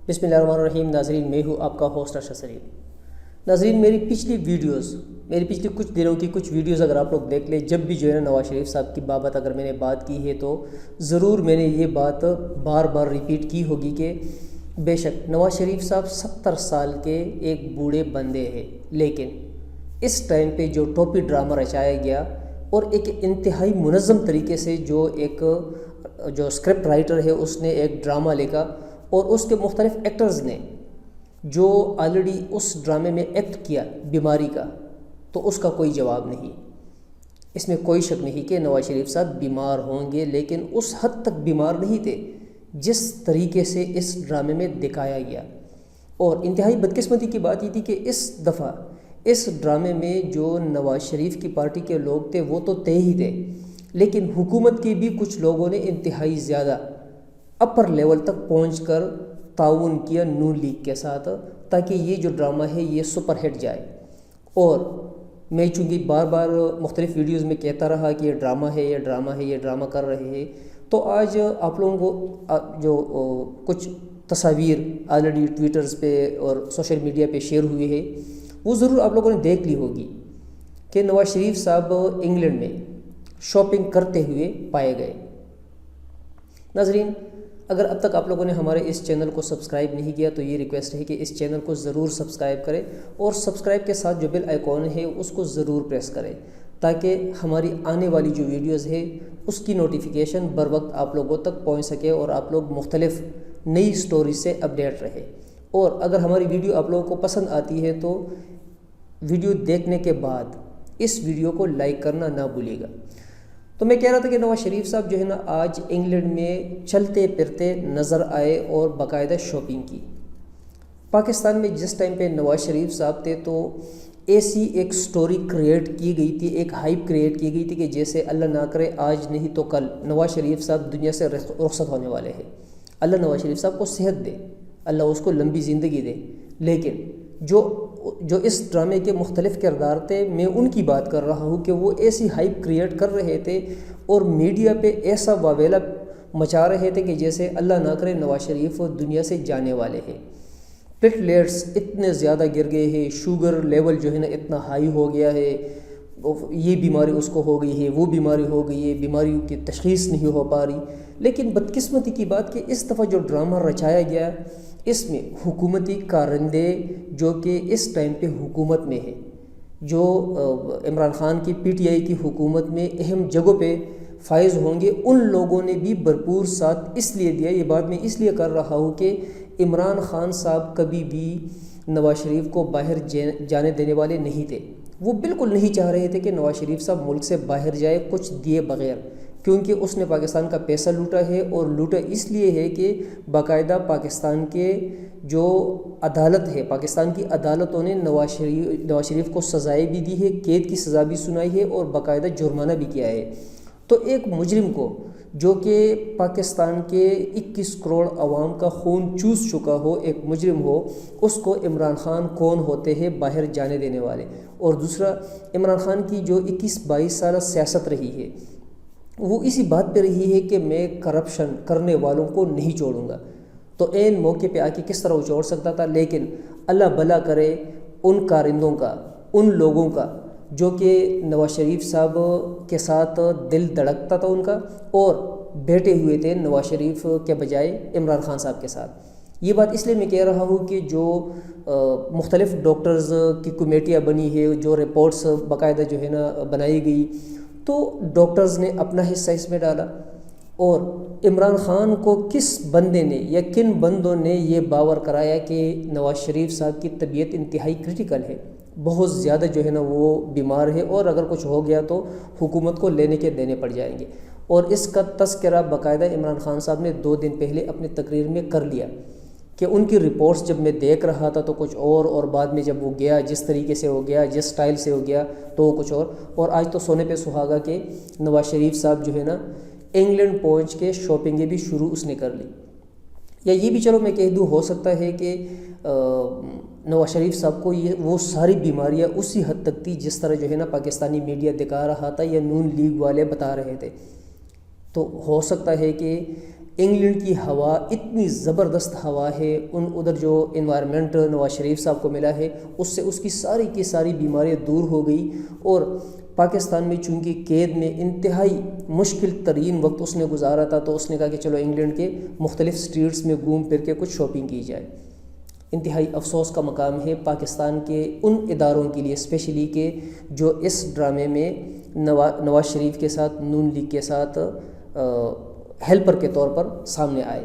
بسم اللہ الرحمن الرحیم۔ ناظرین، میں ہوں آپ کا ہوسٹ ارشد سلیم۔ ناظرین، میری پچھلی کچھ دنوں کی کچھ ویڈیوز اگر آپ لوگ دیکھ لیں، جب بھی جو ہے نا نواز شریف صاحب کی بابت اگر میں نے بات کی ہے تو ضرور میں نے یہ بات بار بار ریپیٹ کی ہوگی کہ بے شک نواز شریف صاحب 70 سال کے ایک بوڑھے بندے ہیں، لیکن اس ٹائم پہ جو ٹوپی ڈرامہ رچایا گیا اور ایک انتہائی منظم طریقے سے جو اسکرپٹ رائٹر ہے اس نے ایک ڈرامہ لکھا اور اس کے مختلف ایکٹرز نے جو آلریڈی اس ڈرامے میں ایکٹ کیا بیماری کا، تو اس کا کوئی جواب نہیں۔ اس میں کوئی شک نہیں کہ نواز شریف صاحب بیمار ہوں گے، لیکن اس حد تک بیمار نہیں تھے جس طریقے سے اس ڈرامے میں دکھایا گیا۔ اور انتہائی بدقسمتی کی بات یہ تھی کہ اس دفعہ اس ڈرامے میں جو نواز شریف کی پارٹی کے لوگ تھے وہ تو ہی تھے، لیکن حکومت کے بھی کچھ لوگوں نے انتہائی زیادہ اپر لیول تک پہنچ کر تعاون کیا نون لیگ کے ساتھ، تاکہ یہ جو ڈرامہ ہے یہ سپر ہٹ جائے۔ اور میں چونکہ بار بار مختلف ویڈیوز میں کہتا رہا کہ یہ ڈرامہ ہے، یہ ڈرامہ ہے، یہ ڈرامہ کر رہے ہیں، تو آج آپ لوگوں کو جو کچھ تصاویر آلریڈی ٹویٹرز پہ اور سوشل میڈیا پہ شیئر ہوئی ہے وہ ضرور آپ لوگوں نے دیکھ لی ہوگی کہ نواز شریف صاحب انگلینڈ میں شاپنگ کرتے ہوئے پائے گئے۔ ناظرین، اگر اب تک آپ لوگوں نے ہمارے اس چینل کو سبسکرائب نہیں کیا تو یہ ریکویسٹ ہے کہ اس چینل کو ضرور سبسکرائب کریں اور سبسکرائب کے ساتھ جو بیل آئیکن ہے اس کو ضرور پریس کریں، تاکہ ہماری آنے والی جو ویڈیوز ہے اس کی نوٹیفیکیشن بر وقت آپ لوگوں تک پہنچ سکے اور آپ لوگ مختلف نئی سٹوری سے اپڈیٹ رہے۔ اور اگر ہماری ویڈیو آپ لوگوں کو پسند آتی ہے تو ویڈیو دیکھنے کے بعد اس ویڈیو کو لائک کرنا نہ بھولیے گا۔ تو میں کہہ رہا تھا کہ نواز شریف صاحب جو ہے نا آج انگلینڈ میں چلتے پھرتے نظر آئے اور باقاعدہ شاپنگ کی۔ پاکستان میں جس ٹائم پہ نواز شریف صاحب تھے تو ایسی ایک سٹوری کریٹ کی گئی تھی، ایک ہائپ کریٹ کی گئی تھی کہ جیسے اللہ نہ کرے آج نہیں تو کل نواز شریف صاحب دنیا سے رخصت ہونے والے ہیں۔ اللہ نواز شریف صاحب کو صحت دے، اللہ اس کو لمبی زندگی دے، لیکن جو اس ڈرامے کے مختلف کردار تھے میں ان کی بات کر رہا ہوں کہ وہ ایسی ہائپ کریٹ کر رہے تھے اور میڈیا پہ ایسا واویلا مچا رہے تھے کہ جیسے اللہ نہ کرے نواز شریف دنیا سے جانے والے ہیں۔ پلیٹلیٹس اتنے زیادہ گر گئے ہیں، شوگر لیول جو ہے نا اتنا ہائی ہو گیا ہے، یہ بیماری اس کو ہو گئی ہے، وہ بیماری ہو گئی ہے، بیماریوں کی تشخیص نہیں ہو پا رہی۔ لیکن بدقسمتی کی بات کہ اس دفعہ جو ڈرامہ رچایا گیا اس میں حکومتی کارندے جو کہ اس ٹائم پہ حکومت میں ہے، جو عمران خان کی پی ٹی آئی کی حکومت میں اہم جگہوں پہ فائز ہوں گے، ان لوگوں نے بھی بھرپور ساتھ اس لیے دیا۔ یہ بات میں اس لیے کر رہا ہوں کہ عمران خان صاحب کبھی بھی نواز شریف کو باہر جانے دینے والے نہیں تھے۔ وہ بالکل نہیں چاہ رہے تھے کہ نواز شریف صاحب ملک سے باہر جائے کچھ دیے بغیر، کیونکہ اس نے پاکستان کا پیسہ لوٹا ہے، اور لوٹا اس لیے ہے کہ باقاعدہ پاکستان کے جو عدالت ہے، پاکستان کی عدالتوں نے نواز شریف کو سزائیں بھی دی ہے، قید کی سزا بھی سنائی ہے اور باقاعدہ جرمانہ بھی کیا ہے۔ تو ایک مجرم کو جو کہ پاکستان کے 21 کروڑ عوام کا خون چوس چکا ہو، ایک مجرم ہو، اس کو عمران خان کون ہوتے ہیں باہر جانے دینے والے؟ اور دوسرا، عمران خان کی جو 21-22 سالہ سیاست رہی ہے وہ اسی بات پہ رہی ہے کہ میں کرپشن کرنے والوں کو نہیں چھوڑوں گا، تو عین موقع پہ آ کے کس طرح وہ چھوڑ سکتا تھا؟ لیکن اللہ بھلا کرے ان کارندوں کا، ان لوگوں کا جو کہ نواز شریف صاحب کے ساتھ دل دھڑکتا تھا ان کا، اور بیٹھے ہوئے تھے نواز شریف کے بجائے عمران خان صاحب کے ساتھ۔ یہ بات اس لیے میں کہہ رہا ہوں کہ جو مختلف ڈاکٹرز کی کمیٹیاں بنی ہے، جو رپورٹس باقاعدہ جو ہے نا بنائی گئی، تو ڈاکٹرز نے اپنا حصہ اس میں ڈالا، اور عمران خان کو کس بندے نے یا کن بندوں نے یہ باور کرایا کہ نواز شریف صاحب کی طبیعت انتہائی کرٹیکل ہے، بہت زیادہ جو ہے نا وہ بیمار ہے، اور اگر کچھ ہو گیا تو حکومت کو لینے کے دینے پڑ جائیں گے۔ اور اس کا تذکرہ باقاعدہ عمران خان صاحب نے 2 دن پہلے اپنی تقریر میں کر لیا کہ ان کی رپورٹس جب میں دیکھ رہا تھا تو کچھ اور بعد میں جب وہ گیا جس طریقے سے ہو گیا، جس سٹائل سے ہو گیا تو وہ کچھ اور آج تو سونے پہ سہاگا کہ نواز شریف صاحب جو ہے نا انگلینڈ پہنچ کے شاپنگیں بھی شروع اس نے کر لی۔ یا یہ بھی چلو میں کہہ دوں، ہو سکتا ہے کہ نواز شریف صاحب کو وہ ساری بیماریاں اسی حد تک تھی جس طرح جو ہے نا پاکستانی میڈیا دکھا رہا تھا یا نون لیگ والے بتا رہے تھے، تو ہو سکتا ہے کہ انگلینڈ کی ہوا اتنی زبردست ہوا ہے، ادھر جو انوائرمنٹ نواز شریف صاحب کو ملا ہے اس سے اس کی ساری کی ساری بیماریاں دور ہو گئی، اور پاکستان میں چونکہ قید میں انتہائی مشکل ترین وقت اس نے گزارا تھا، تو اس نے کہا کہ چلو انگلینڈ کے مختلف سٹریٹس میں گھوم پھر کے کچھ شاپنگ کی جائے۔ انتہائی افسوس کا مقام ہے پاکستان کے ان اداروں کے لیے اسپیشلی کہ جو اس ڈرامے میں نواز شریف کے ساتھ، نون لیگ کے ساتھ ہیلپر کے طور پر سامنے آئے،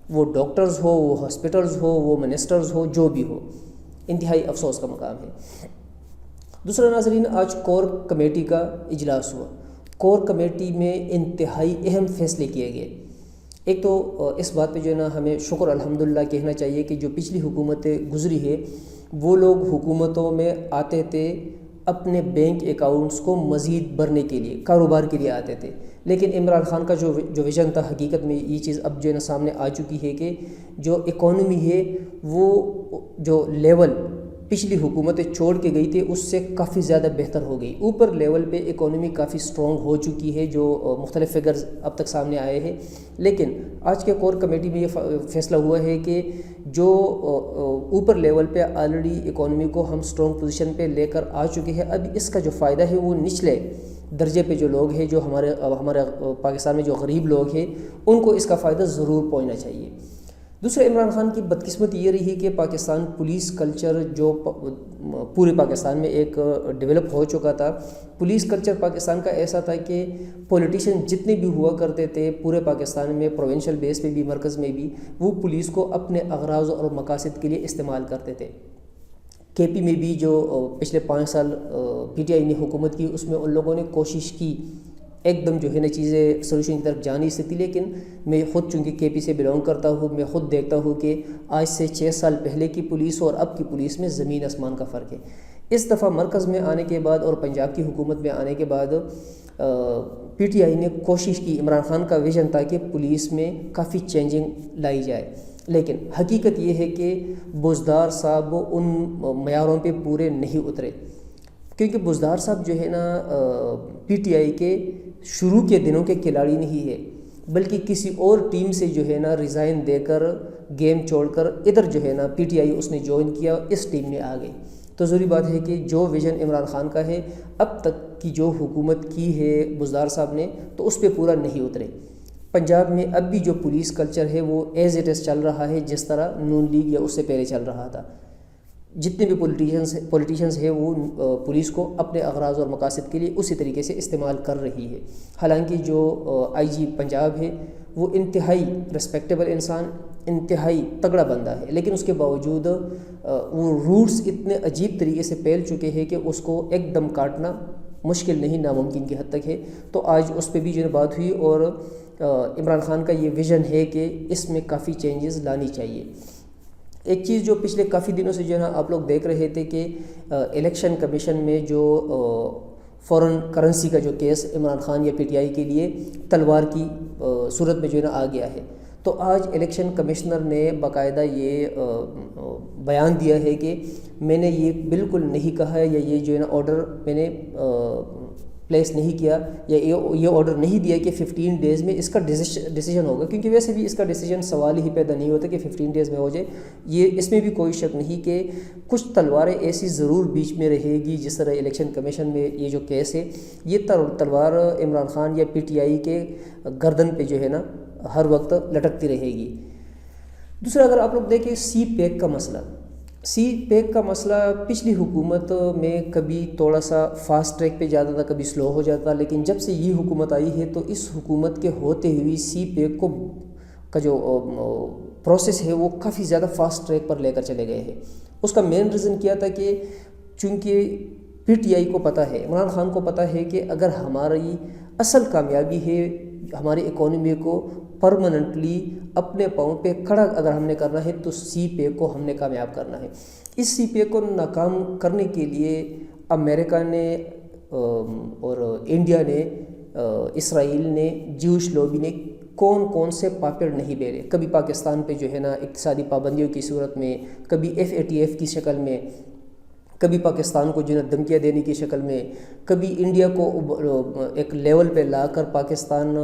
وہ ڈاکٹرز ہو، وہ ہاسپٹلز ہو، وہ منسٹرز ہو، جو بھی ہو، انتہائی افسوس کا مقام ہے۔ دوسرا ناظرین، آج کور کمیٹی کا اجلاس ہوا۔ کور کمیٹی میں انتہائی اہم فیصلے کیے گئے۔ ایک تو اس بات پہ جو ہے نا ہمیں شکر الحمدللہ کہنا چاہیے کہ جو پچھلی حکومتیں گزری ہے وہ لوگ حکومتوں میں آتے تھے اپنے بینک اکاؤنٹس کو مزید بھرنے کے لیے، کاروبار کے لیے آتے تھے، لیکن عمران خان کا جو ویژن تھا، حقیقت میں یہ چیز اب جو ہے نا سامنے آ چکی ہے کہ جو اکانومی ہے وہ جو لیول پچھلی حکومتیں چھوڑ کے گئی تھی اس سے کافی زیادہ بہتر ہو گئی۔ اوپر لیول پہ اکانومی کافی سٹرونگ ہو چکی ہے، جو مختلف فگرز اب تک سامنے آئے ہیں، لیکن آج کے کور کمیٹی میں یہ فیصلہ ہوا ہے کہ جو اوپر لیول پہ آلریڈی اکانومی کو ہم سٹرونگ پوزیشن پہ لے کر آ چکے ہیں، اب اس کا جو فائدہ ہے وہ نچلے درجے پہ جو لوگ ہیں، جو ہمارے پاکستان میں جو غریب لوگ ہیں، ان کو اس کا فائدہ ضرور پہنچنا چاہیے۔ دوسرا، عمران خان کی بدقسمتی یہ رہی کہ پاکستان پولیس کلچر جو پورے پاکستان میں ایک ڈیولپ ہو چکا تھا، پولیس کلچر پاکستان کا ایسا تھا کہ پولیٹیشین جتنے بھی ہوا کرتے تھے پورے پاکستان میں، پروونشل بیس پہ بھی، مرکز میں بھی، وہ پولیس کو اپنے اغراض اور مقاصد کے لیے استعمال کرتے تھے۔ کے پی میں بھی جو پچھلے 5 سال پی ٹی آئی نے حکومت کی، اس میں ان لوگوں نے کوشش کی ایک دم جو ہے نا چیزیں سولوشن کی طرف جا نہیں سکتی، لیکن میں خود چونکہ کے پی سے بلانگ کرتا ہوں، میں خود دیکھتا ہوں کہ آج سے 6 سال پہلے کی پولیس اور اب کی پولیس میں زمین آسمان کا فرق ہے۔ اس دفعہ مرکز میں آنے کے بعد اور پنجاب کی حکومت میں آنے کے بعد پی ٹی آئی نے کوشش کی، عمران خان کا ویژن تھا کہ پولیس میں کافی چینجنگ لائی جائے، لیکن حقیقت یہ ہے کہ بزدار صاحب ان معیاروں پہ پورے نہیں اترے، کیونکہ بزدار صاحب جو ہے نا پی ٹی آئی کے شروع کے دنوں کے کھلاڑی نہیں ہے، بلکہ کسی اور ٹیم سے جو ہے نا ریزائن دے کر، گیم چھوڑ کر ادھر جو ہے نا پی ٹی آئی اس نے جوائن کیا، اس ٹیم میں آ گئی۔ تو ضروری بات ہے کہ جو ویژن عمران خان کا ہے اب تک کی جو حکومت کی ہے بزدار صاحب نے، تو اس پہ پورا نہیں اترے۔ پنجاب میں اب بھی جو پولیس کلچر ہے وہ ایز اٹ از چل رہا ہے، جس طرح نون لیگ یا اس سے پہلے چل رہا تھا۔ جتنے بھی پولیٹیشنز ہیں وہ پولیس کو اپنے اغراض اور مقاصد کے لیے اسی طریقے سے استعمال کر رہی ہے۔ حالانکہ جو آئی جی پنجاب ہے وہ انتہائی ریسپیکٹیبل انسان، انتہائی تگڑا بندہ ہے، لیکن اس کے باوجود وہ روٹس اتنے عجیب طریقے سے پھیل چکے ہیں کہ اس کو ایک دم کاٹنا مشکل نہیں، ناممکن کی حد تک ہے۔ تو آج اس پہ بھی جو بات ہوئی، اور عمران خان کا یہ ویژن ہے کہ اس میں کافی چینجز لانی چاہیے۔ ایک چیز جو پچھلے کافی دنوں سے جو ہے نا آپ لوگ دیکھ رہے تھے کہ الیکشن کمیشن میں جو فورن کرنسی کا جو کیس عمران خان یا پی ٹی آئی کے لیے تلوار کی صورت میں جو ہے نا آ گیا ہے، تو آج الیکشن کمشنر نے باقاعدہ یہ بیان دیا ہے کہ میں نے یہ بالکل نہیں کہا ہے، یا یہ جو ہے نا آرڈر میں نے پلیس نہیں کیا، یا یہ آرڈر نہیں دیا کہ 15 ڈیز میں اس کا ڈیسیجن ہوگا، کیونکہ ویسے بھی اس کا ڈیسیجن سوال ہی پیدا نہیں ہوتا کہ 15 ڈیز میں ہو جائے۔ یہ اس میں بھی کوئی شک نہیں کہ کچھ تلواریں ایسی ضرور بیچ میں رہے گی، جس طرح الیکشن کمیشن میں یہ جو کیس ہے، یہ تلوار عمران خان یا پی ٹی آئی کے گردن پہ جو ہے نا ہر وقت لٹکتی رہے گی۔ دوسرا، اگر آپ لوگ دیکھیں سی پیک کا مسئلہ، سی پیک کا مسئلہ پچھلی حکومت میں کبھی تھوڑا سا فاسٹ ٹریک پہ جاتا تھا، کبھی سلو ہو جاتا، لیکن جب سے یہ حکومت آئی ہے تو اس حکومت کے ہوتے ہوئی سی پیک کا جو پروسیس ہے وہ کافی زیادہ فاسٹ ٹریک پر لے کر چلے گئے ہیں۔ اس کا مین ریزن کیا تھا کہ چونکہ پی ٹی آئی کو پتہ ہے، عمران خان کو پتہ ہے کہ اگر ہماری اصل کامیابی ہے ہماری اکانومی کو پرماننٹلی اپنے پاؤں پہ کھڑا اگر ہم نے کرنا ہے تو سی پے کو ہم نے کامیاب کرنا ہے۔ اس سی پے کو ناکام کرنے کے لیے امریکہ نے اور انڈیا نے، اسرائیل نے، جیوش لوبی نے کون سے پاپڑ نہیں بیرے، کبھی پاکستان پہ جو ہے نا اقتصادی پابندیوں کی صورت میں، کبھی FATF کی شکل میں، کبھی پاکستان کو جو ہے دھمکیاں دینے کی شکل میں، کبھی انڈیا کو ایک لیول پہ لا کر پاکستان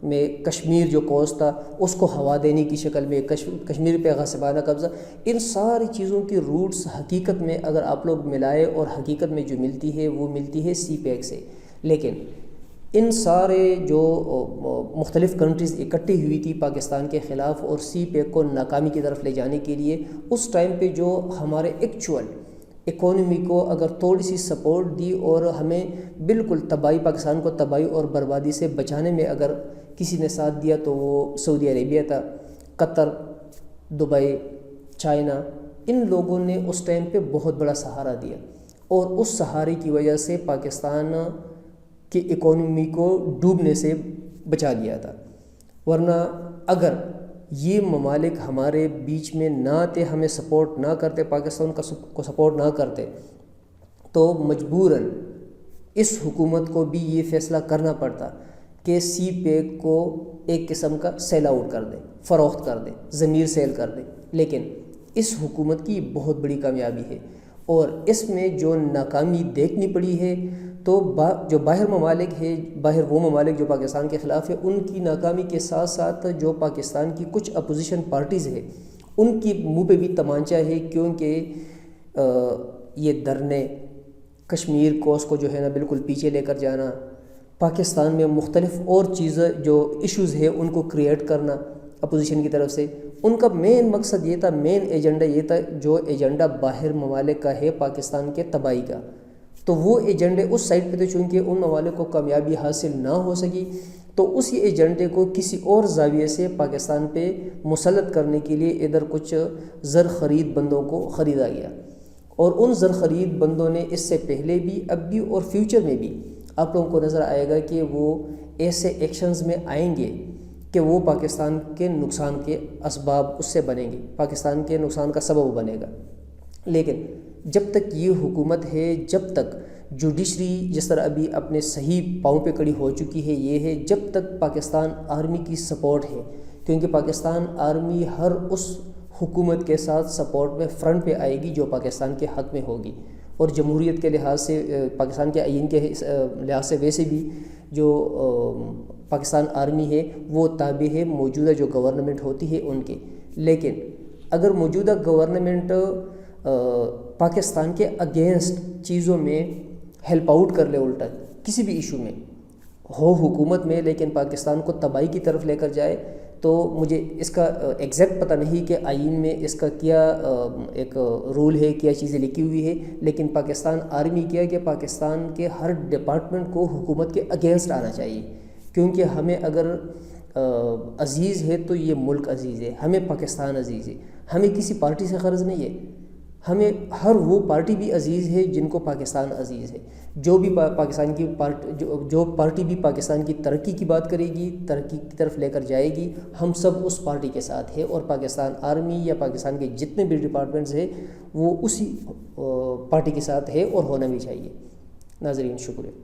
میں کشمیر جو کوسٹ تھا اس کو ہوا دینے کی شکل میں، کشمیر پہ غاصبانہ قبضہ، ان ساری چیزوں کی روٹس حقیقت میں اگر آپ لوگ ملائے اور حقیقت میں جو ملتی ہے وہ ملتی ہے سی پیک سے۔ لیکن ان سارے جو مختلف کنٹریز اکٹھی ہوئی تھی پاکستان کے خلاف اور سی پیک کو ناکامی کی طرف لے جانے کے لیے، اس ٹائم پہ جو ہمارے ایکچول اکانومی کو اگر تھوڑی سی سپورٹ دی اور ہمیں بالکل تباہی، پاکستان کو تباہی اور بربادی سے بچانے میں اگر کسی نے ساتھ دیا تو وہ سعودی عربیہ تھا، قطر، دبئی، چائنا، ان لوگوں نے اس ٹائم پہ بہت بڑا سہارا دیا اور اس سہارے کی وجہ سے پاکستان کی اکانومی کو ڈوبنے سے بچا لیا تھا۔ ورنہ اگر یہ ممالک ہمارے بیچ میں نہ آتے، ہمیں سپورٹ نہ کرتے، پاکستان کو سپورٹ نہ کرتے، تو مجبوراً اس حکومت کو بھی یہ فیصلہ کرنا پڑتا کہ سی پیک کو ایک قسم کا سیل آؤٹ کر دیں، فروخت کر دیں، ضمیر سیل کر دیں۔ لیکن اس حکومت کی بہت بڑی کامیابی ہے اور اس میں جو ناکامی دیکھنی پڑی ہے تو جو باہر ممالک ہے، باہر وہ ممالک جو پاکستان کے خلاف ہے، ان کی ناکامی کے ساتھ ساتھ جو پاکستان کی کچھ اپوزیشن پارٹیز ہے ان کی منہ پہ بھی تمانچہ ہے، کیونکہ یہ دھرنے، کشمیر کوس کو جو ہے نا بالکل پیچھے لے کر جانا، پاکستان میں مختلف اور چیزیں جو ایشوز ہے ان کو کریٹ کرنا اپوزیشن کی طرف سے، ان کا مین مقصد یہ تھا، مین ایجنڈا یہ تھا، جو ایجنڈا باہر ممالک کا ہے پاکستان کے تباہی کا، تو وہ ایجنڈے اس سائڈ پہ تھے۔ چونکہ ان ممالک کو کامیابی حاصل نہ ہو سکی تو اسی ایجنڈے کو کسی اور زاویے سے پاکستان پہ مسلط کرنے کے لیے ادھر کچھ زر خرید بندوں کو خریدا گیا، اور ان زر خرید بندوں نے اس سے پہلے بھی، اب بھی اور فیوچر میں بھی آپ لوگوں کو نظر آئے گا کہ وہ ایسے ایکشنز میں آئیں گے کہ وہ پاکستان کے نقصان کے اسباب اس سے بنیں گے، پاکستان کے نقصان کا سبب بنے گا۔ لیکن جب تک یہ حکومت ہے، جب تک جوڈیشری جس طرح ابھی اپنے صحیح پاؤں پہ کھڑی ہو چکی ہے، یہ ہے جب تک پاکستان آرمی کی سپورٹ ہے، کیونکہ پاکستان آرمی ہر اس حکومت کے ساتھ سپورٹ میں فرنٹ پہ آئے گی جو پاکستان کے حق میں ہوگی، اور جمہوریت کے لحاظ سے، پاکستان کے آئین کے لحاظ سے ویسے بھی جو پاکستان آرمی ہے وہ تابع ہے موجودہ جو گورنمنٹ ہوتی ہے ان کے۔ لیکن اگر موجودہ گورنمنٹ پاکستان کے اگینسٹ چیزوں میں ہیلپ آؤٹ کر لے، الٹا کسی بھی ایشو میں ہو حکومت میں، لیکن پاکستان کو تباہی کی طرف لے کر جائے، تو مجھے اس کا ایگزیکٹ پتہ نہیں کہ آئین میں اس کا کیا ایک رول ہے، کیا چیزیں لکھی ہوئی ہے، لیکن پاکستان آرمی کیا کہ پاکستان کے ہر ڈپارٹمنٹ کو حکومت کے اگینسٹ آنا چاہیے، کیونکہ ہمیں اگر عزیز ہے تو یہ ملک عزیز ہے، ہمیں پاکستان عزیز ہے، ہمیں کسی پارٹی سے غرض نہیں ہے، ہمیں ہر وہ پارٹی بھی عزیز ہے جن کو پاکستان عزیز ہے، جو بھی پاکستان کی جو پارٹی بھی پاکستان کی ترقی کی بات کرے گی، ترقی کی طرف لے کر جائے گی، ہم سب اس پارٹی کے ساتھ ہیں، اور پاکستان آرمی یا پاکستان کے جتنے بھی ڈپارٹمنٹس ہیں وہ اسی پارٹی کے ساتھ ہے اور ہونا بھی چاہیے۔ ناظرین، شکریہ۔